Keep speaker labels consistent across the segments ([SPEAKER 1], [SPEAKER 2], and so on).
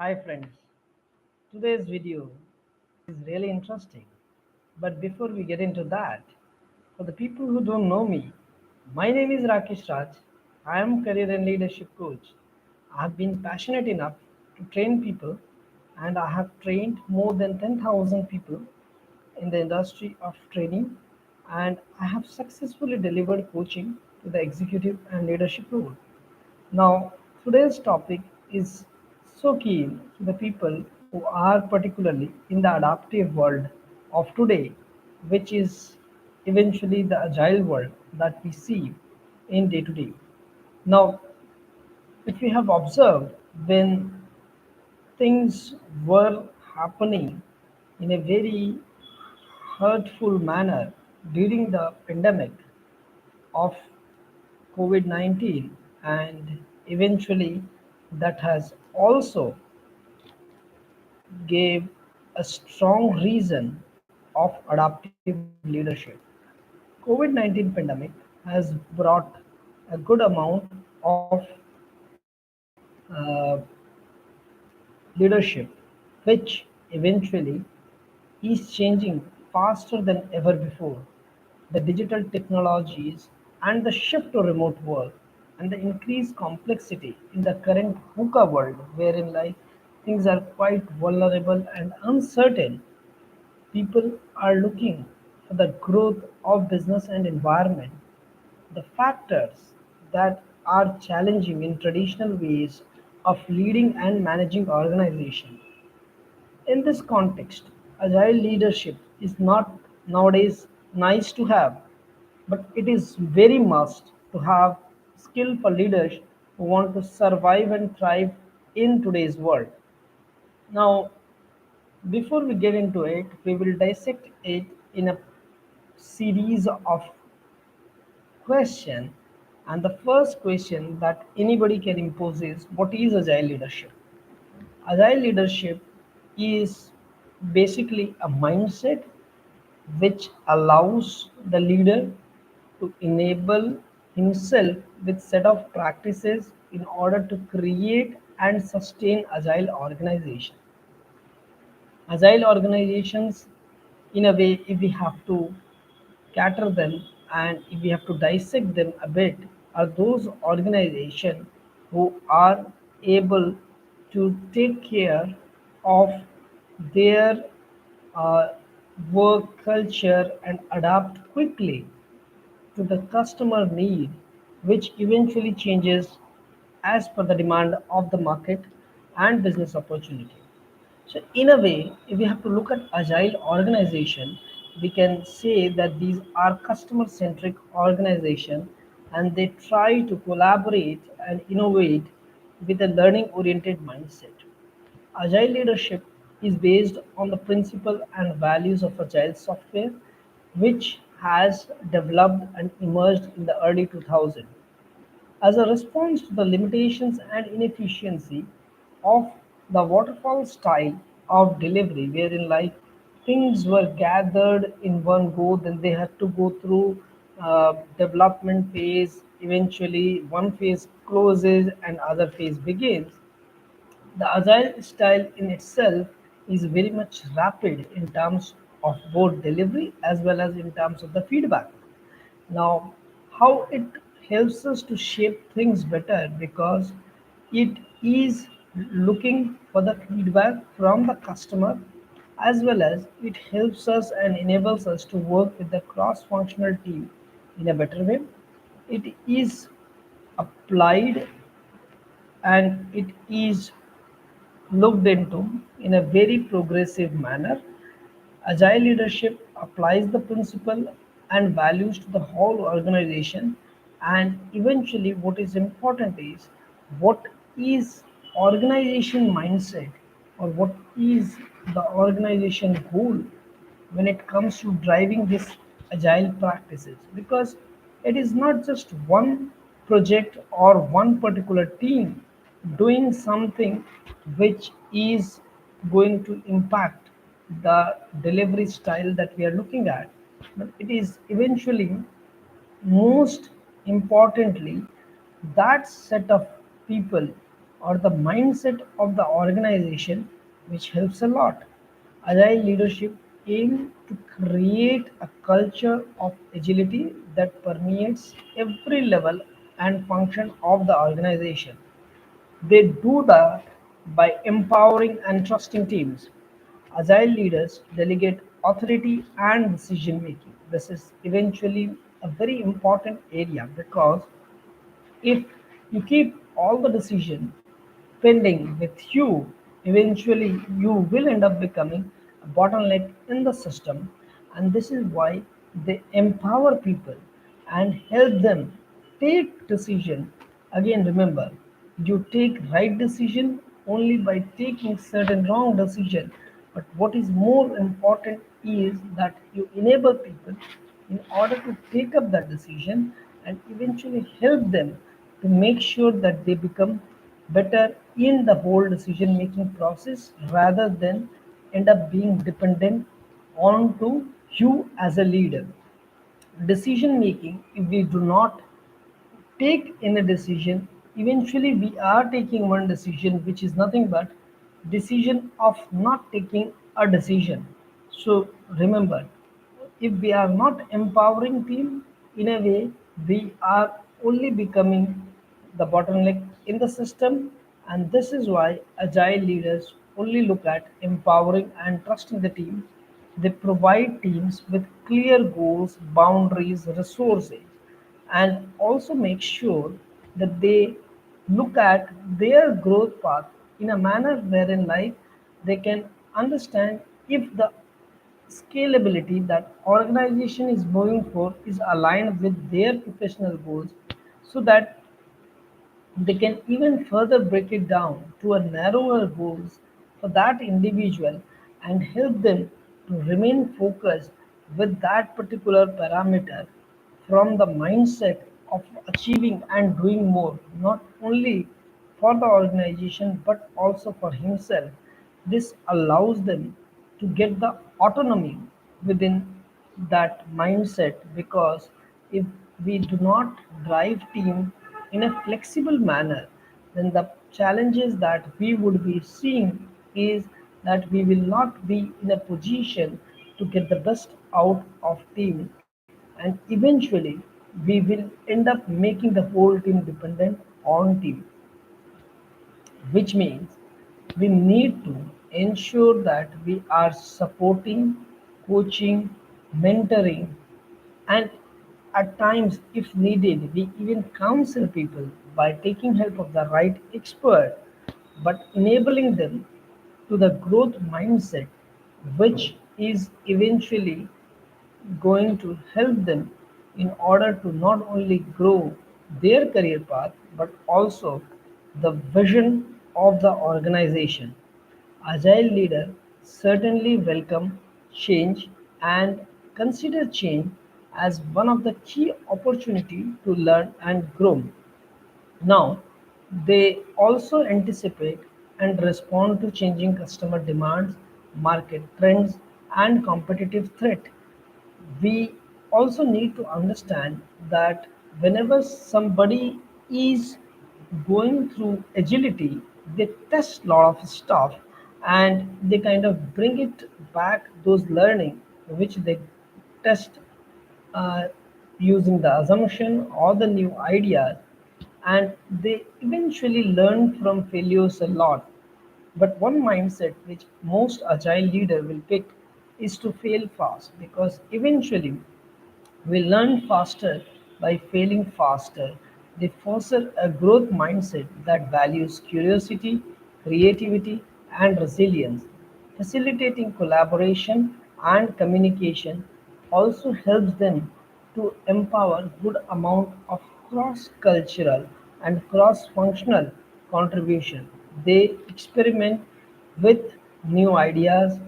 [SPEAKER 1] Hi friends, today's video is really interesting. But before we get into that, for the people who don't know me, my name is Rakesh Raj. I am career and leadership coach. I have been passionate enough to train people and I have trained more than 10,000 people in the industry of training and I have successfully delivered coaching to the executive and leadership role. Now, today's topic is so keen to the people who are particularly in the adaptive world of today, which is eventually the agile world that we see in day to day. Now, if you have observed when things were happening in a very hurtful manner during the pandemic of COVID 19, and eventually that has also gave a strong reason of adaptive leadership. COVID 19 pandemic has brought a good amount of uh, leadership, which eventually is changing faster than ever before. The digital technologies and the shift to remote work and the increased complexity in the current VUCA world, wherein like things are quite vulnerable and uncertain, people are looking for the growth of business and environment. The factors that are challenging in traditional ways of leading and managing organization. In this context, agile leadership is not nowadays nice to have, but it is very must to have skill for leaders who want to survive and thrive in today's world. Now, before we get into it, we will dissect it in a series of questions. And the first question that anybody can impose is, what is agile leadership? Agile leadership is basically a mindset which allows the leader to enable himself with set of practices in order to create and sustain agile organization. Agile organizations, in a way, if we have to cater them and if we have to dissect them a bit, are those organizations who are able to take care of their uh, work culture and adapt quickly to the customer need, which eventually changes as per the demand of the market and business opportunity. So, in a way, if we have to look at agile organization, we can say that these are customer centric organization and they try to collaborate and innovate with a learning oriented mindset. Agile leadership is based on the principle and values of agile software, which has developed and emerged in the early 2000s as a response to the limitations and inefficiency of the waterfall style of delivery, wherein like things were gathered in one go, then they had to go through development phase. Eventually, one phase closes and other phase begins. The agile style in itself is very much rapid in terms of both delivery as well as in terms of the feedback. Now, how it helps us to shape things better because it is looking for the feedback from the customer as well as it helps us and enables us to work with the cross functional team in a better way. It is applied and it is looked into in a very progressive manner. Agile leadership applies the principle and values to the whole organization, and eventually, what is important is what is organization mindset or what is the organization goal when it comes to driving these agile practices, because it is not just one project or one particular team doing something which is going to impact the delivery style that we are looking at, but it is eventually most importantly that set of people or the mindset of the organization, which helps a lot. Agile leadership aims to create a culture of agility that permeates every level and function of the organization. They do that by empowering and trusting teams. Agile leaders delegate authority and decision making. This is eventually a very important area because if you keep all the decision pending with you, eventually you will end up becoming a bottleneck in the system. And this is why they empower people and help them take decision. Again, remember, you take right decision only by taking certain wrong decision. But what is more important is that you enable people in order to take up that decision and eventually help them to make sure that they become better in the whole decision making process rather than end up being dependent on to you as a leader. Decision making, if we do not take in a decision, eventually we are taking one decision which is nothing but decision of not taking a decision. So remember, if we are not empowering team, in a way we are only becoming the bottleneck in the system. And this is why agile leaders only look at empowering and trusting the team. They provide teams with clear goals, boundaries, resources, and also make sure that they look at their growth path in a manner wherein like they can understand if the scalability that organization is moving for is aligned with their professional goals, so that they can even further break it down to a narrower goals for that individual and help them to remain focused with that particular parameter from the mindset of achieving and doing more, not only for the organization but also for himself. This allows them to get the autonomy within that mindset, because if we do not drive team in a flexible manner, then the challenges that we would be seeing is that we will not be in a position to get the best out of team, and eventually we will end up making the whole team dependent on team, which means we need to ensure that we are supporting, coaching, mentoring, and at times, if needed, we even counsel people by taking help of the right expert, but enabling them to the growth mindset, which is eventually going to help them in order to not only grow their career path but also the vision of the organization. Agile leader certainly welcome change and consider change as one of the key opportunity to learn and grow. Now, they also anticipate and respond to changing customer demands, market trends, and competitive threat. We also need to understand that whenever somebody is going through agility, they test a lot of stuff and they kind of bring it back those learning which they test uh, using the assumption or the new ideas, and they eventually learn from failures a lot. But one mindset which most agile leader will pick is to fail fast, because eventually we learn faster by failing faster. They foster a growth mindset that values curiosity, creativity, and resilience. Facilitating collaboration and communication also helps them to empower good amount of cross-cultural and cross-functional contribution. They experiment with new ideas,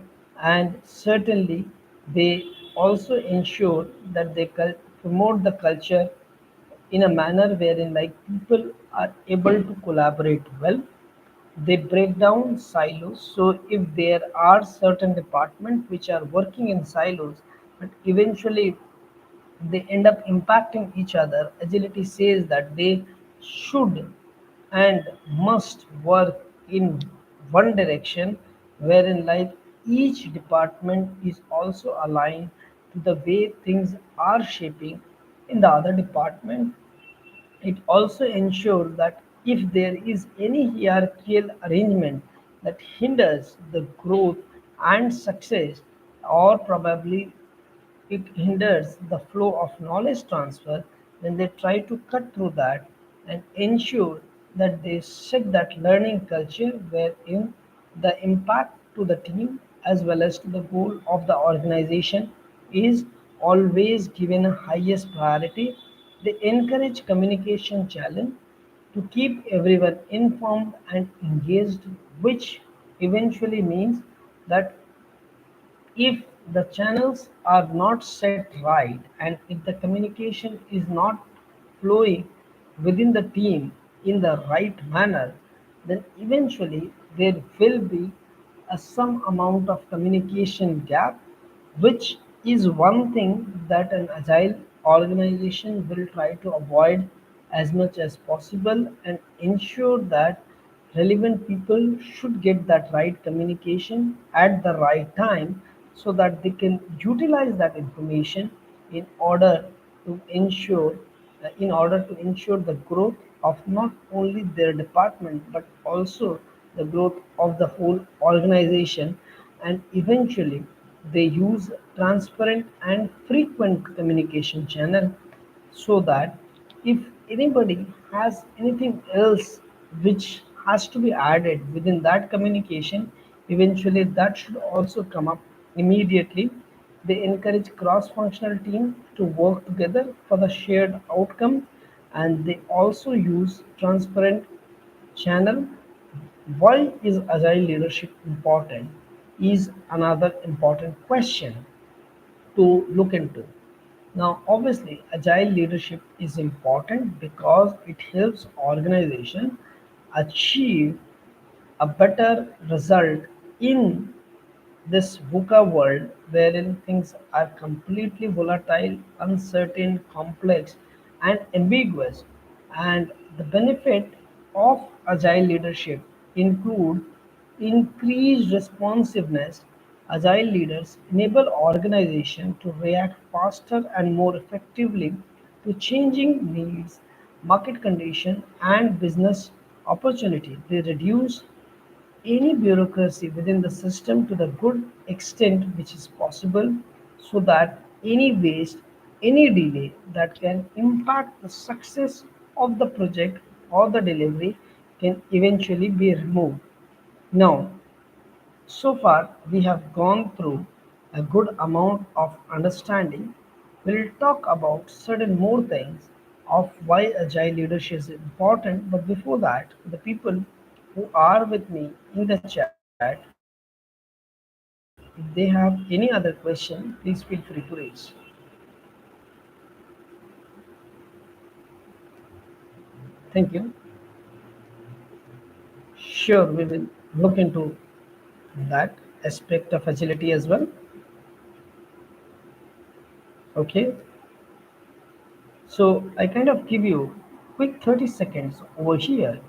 [SPEAKER 1] and certainly they also ensure that they promote the culture in a manner wherein like people are able to collaborate well. They break down silos. So if there are certain departments which are working in silos, but eventually they end up impacting each other, agility says that they should and must work in one direction, wherein like each department is also aligned to the way things are shaping in the other department. It also ensures that if there is any hierarchical arrangement that hinders the growth and success, or probably it hinders the flow of knowledge transfer, then they try to cut through that and ensure that they set that learning culture wherein the impact to the team as well as to the goal of the organization is always given a highest priority. They encourage communication challenge to keep everyone informed and engaged, which eventually means that if the channels are not set right and if the communication is not flowing within the team in the right manner, then eventually there will be some amount of communication gap, which is one thing that an agile organization will try to avoid as much as possible and ensure that relevant people should get that right communication at the right time so that they can utilize that information in order to ensure the growth of not only their department but also the growth of the whole organization. And eventually they use transparent and frequent communication channel so that if anybody has anything else which has to be added within that communication, eventually that should also come up immediately. They encourage cross-functional team to work together for the shared outcome, and they also use transparent channel. Why is agile leadership important? Is another important question to look into. Now, obviously, agile leadership is important because it helps organization achieve a better result in this VUCA world wherein things are completely volatile, uncertain, complex, and ambiguous. And the benefit of agile leadership include increased responsiveness. Agile leaders enable organization to react faster and more effectively to changing needs, market condition, and business opportunity. They reduce any bureaucracy within the system to the good extent which is possible so that any waste, any delay that can impact the success of the project or the delivery can eventually be removed. Now, so far we have gone through a good amount of understanding. We'll talk about certain more things of why agile leadership is important. But before that, the people who are with me in the chat, if they have any other question, please feel free to raise. Thank you. Sure, we will look into that aspect of agility as well. Okay, so I kind of give you quick 30 seconds over here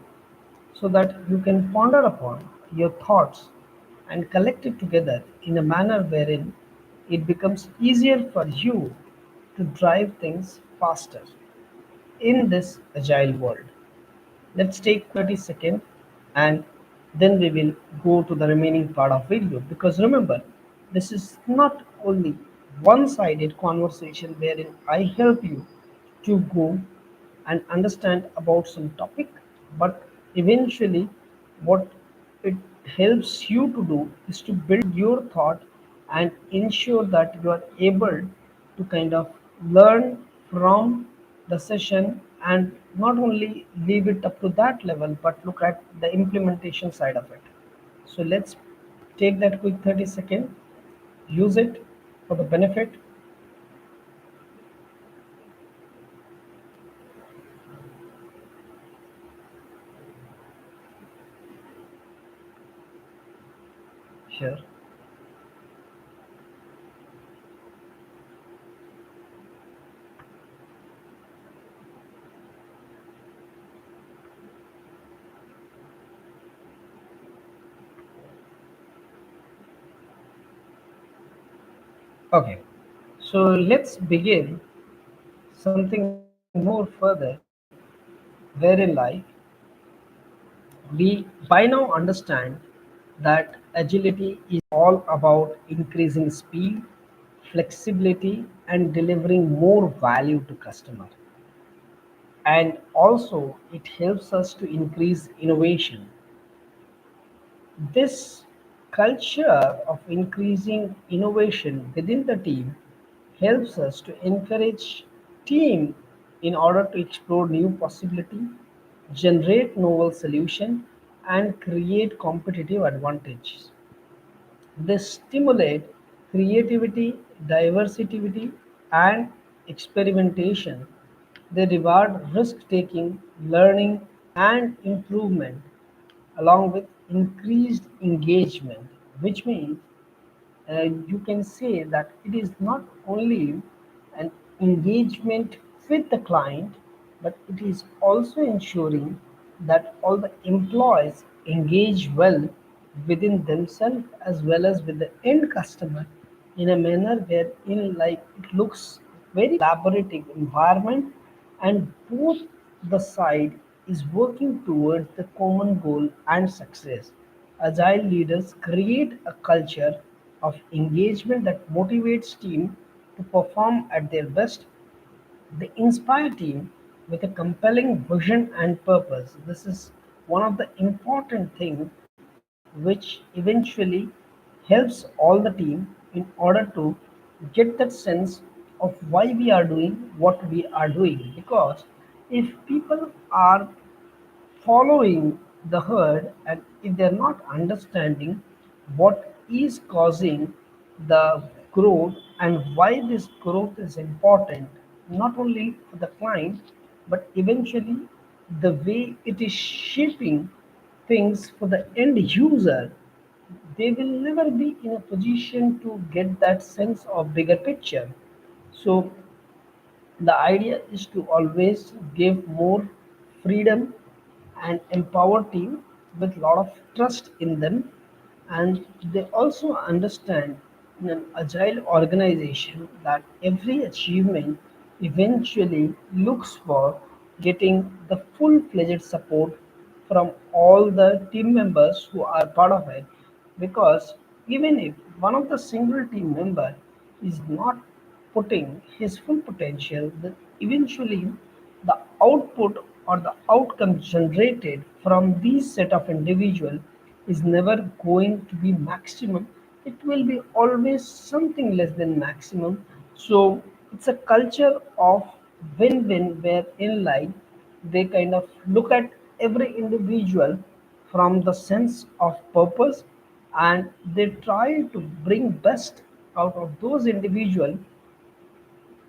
[SPEAKER 1] so that you can ponder upon your thoughts and collect it together in a manner wherein it becomes easier for you to drive things faster in this agile world. Let's take 30 seconds and then we will go to the remaining part of video, because remember, this is not only one-sided conversation wherein I help you to go and understand about some topic, but eventually what it helps you to do is to build your thought and ensure that you are able to kind of learn from the session and not only leave it up to that level but look at the implementation side of it. So let's take that quick 30-second, use it for the benefit. Sure. Okay, so let's begin something more further, wherein we by now understand that agility is all about increasing speed, flexibility, and delivering more value to customer. And also, it helps us to increase innovation. This culture of increasing innovation within the team helps us to encourage team in order to explore new possibility, generate novel solution, and create competitive advantages. They stimulate creativity, diversity, and experimentation. They reward risk taking, learning, and improvement, along with increased engagement, which means you can say that it is not only an engagement with the client, but it is also ensuring that all the employees engage well within themselves as well as with the end customer in a manner wherein like it looks very collaborative environment, and both the side is working towards the common goal and success. Agile leaders create a culture of engagement that motivates team to perform at their best. They inspire team with a compelling vision and purpose. This is one of the important things which eventually helps all the team in order to get that sense of why we are doing what we are doing. Because if people are following the herd, and if they're not understanding what is causing the growth and why this growth is important, not only for the client but eventually the way it is shaping things for the end user, they will never be in a position to get that sense of bigger picture. So the idea is to always give more freedom and empower team with a lot of trust in them, and they also understand in an agile organization that every achievement eventually looks for getting the full-fledged support from all the team members who are part of it. Because even if one of the single team member is not putting his full potential, then eventually the output or the outcome generated from these set of individual is never going to be maximum. It will be always something less than maximum. So it's a culture of win-win, where in life they kind of look at every individual from the sense of purpose, and they try to bring best out of those individual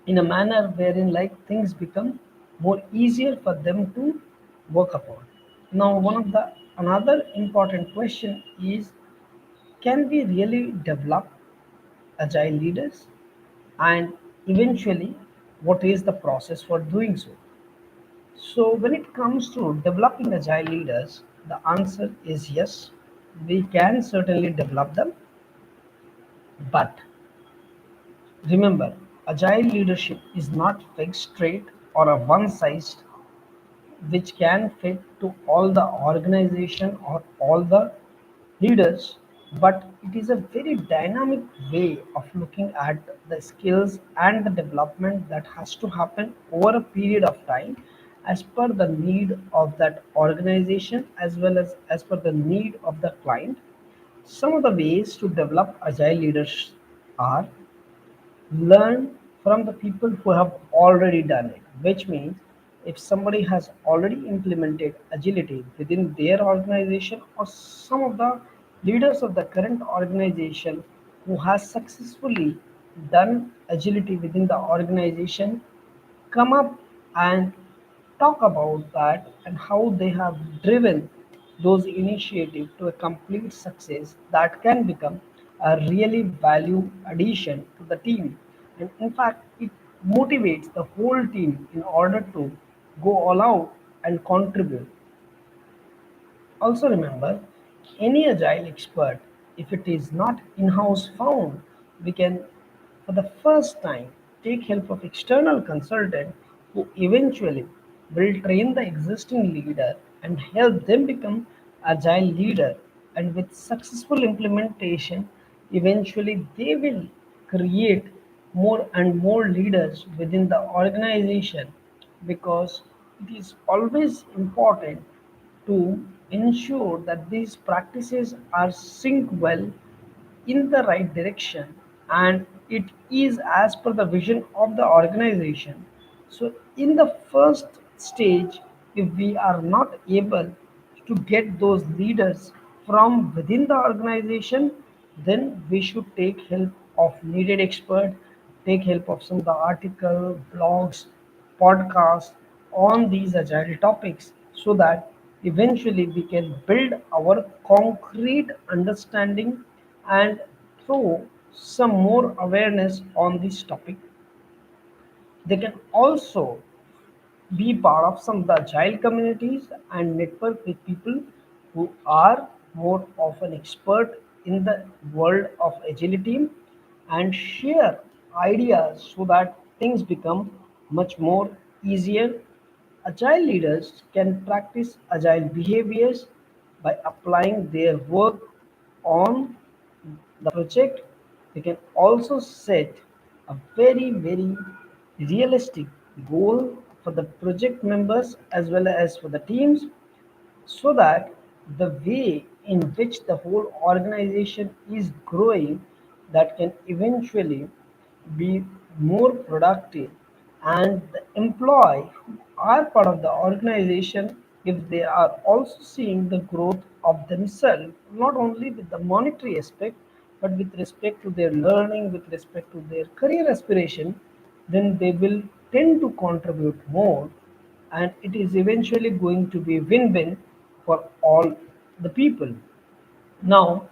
[SPEAKER 1] in a manner wherein like things become more easier for them to work upon. Now, one of the another important question is, can we really develop agile leaders, and eventually what is the process for doing so? So when it comes to developing agile leaders, the answer is yes, we can certainly develop them. But remember, agile leadership is not fixed straight or a one size which can fit to all the organization or all the leaders, but it is a very dynamic way of looking at the skills and the development that has to happen over a period of time as per the need of that organization as well as per the need of the client. Some of the ways to develop agile leaders are: learn from the people who have already done it, which means if somebody has already implemented agility within their organization, or some of the leaders of the current organization who has successfully done agility within the organization, come up and talk about that and how they have driven those initiatives to a complete success that can become a really value addition to the team. And in fact, it motivates the whole team in order to go all out and contribute. Also remember, any agile expert, if it is not in-house found, we can for the first time take help of external consultant who eventually will train the existing leader and help them become agile leader, and with successful implementation eventually they will create more and more leaders within the organization, because it is always important to ensure that these practices are synced well in the right direction, and it is as per the vision of the organization. So in the first stage, if we are not able to get those leaders from within the organization, then we should take help of needed expert, take help of some of the article blogs, podcasts on these agile topics, so that eventually we can build our concrete understanding and throw some more awareness on this topic. They can also be part of some of the agile communities and network with people who are more of an expert in the world of agility, and share ideas so that things become much more easier. Agile leaders can practice agile behaviors by applying their work on the project. They can also set a very realistic goal for the project members as well as for the teams, so that the way in which the whole organization is growing, that can eventually be more productive, and the employee who are part of the organization, if they are also seeing the growth of themselves, not only with the monetary aspect but with respect to their learning, with respect to their career aspiration, then they will tend to contribute more, and it is eventually going to be win-win for all the people. Now,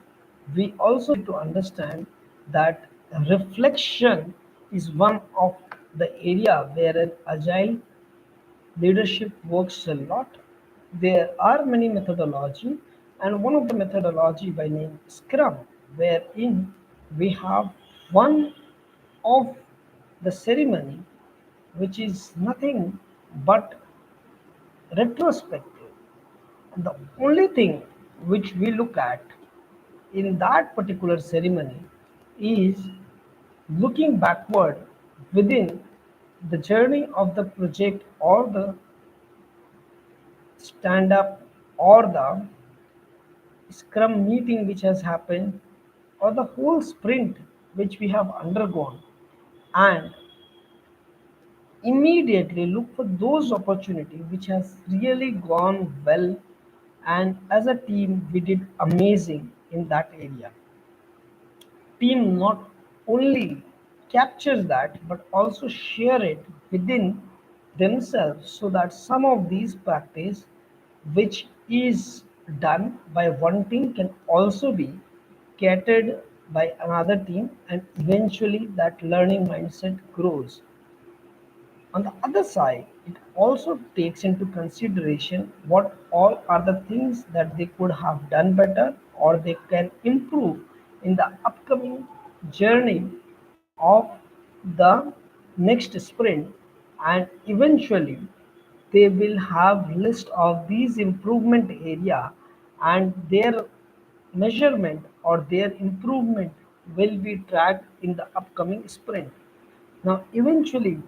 [SPEAKER 1] we also need to understand that reflection is one of the area where an agile leadership works a lot. There are many methodology, and one of the methodology by name Scrum, wherein we have one of the ceremony which is nothing but retrospective. And the only thing which we look at in that particular ceremony is looking backward within the journey of the project, or the stand up, or the scrum meeting which has happened, or the whole sprint which we have undergone, and immediately look for those opportunities which has really gone well, and as a team we did amazing in that area. Team not only captures that but also share it within themselves, so that some of these practice which is done by one team can also be catered by another team, and eventually that learning mindset grows. On the other side, it also takes into consideration what all are the things that they could have done better or they can improve in the upcoming journey of the next sprint, and eventually they will have list of these improvement area, and their measurement or their improvement will be tracked in the upcoming sprint. Now eventually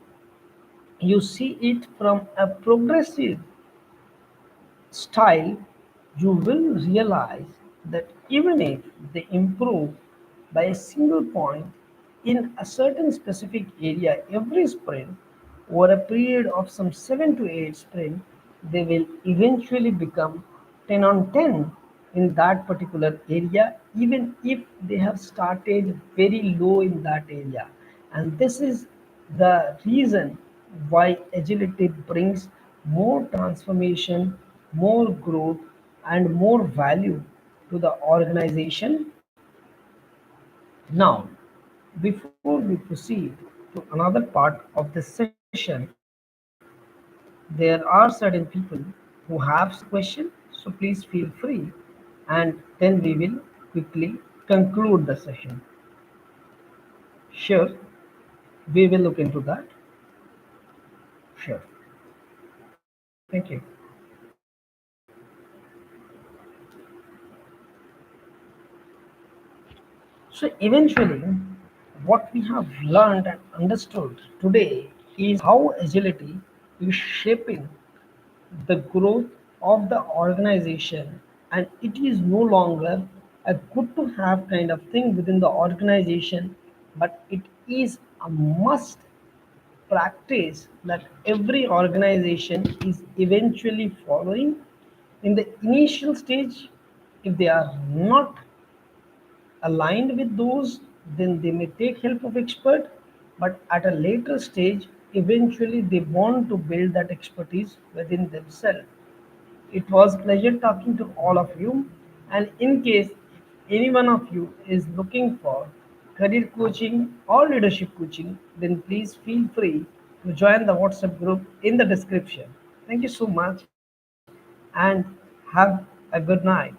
[SPEAKER 1] you see it from a progressive style, you will realize that even if they improve by a single point in a certain specific area every sprint, over a period of some 7 to 8 sprints, they will eventually become 10 on 10 in that particular area, even if they have started very low in that area. And this is the reason why agility brings more transformation, more growth, and more value to the organization. Now, before we proceed to another part of this session, there are certain people who have some questions, so please feel free, and then we will quickly conclude the session. Sure. We will look into that. Sure. Thank you. So eventually, what we have learned and understood today is how agility is shaping the growth of the organization, and it is no longer a good to have kind of thing within the organization, but it is a must practice that every organization is eventually following. In the initial stage, if they are not aligned with those, then they may take help of expert, but at a later stage, eventually they want to build that expertise within themselves. It was pleasure talking to all of you, and in case any one of you is looking for career coaching or leadership coaching, then please feel free to join the WhatsApp group in the description. Thank you so much and have a good night.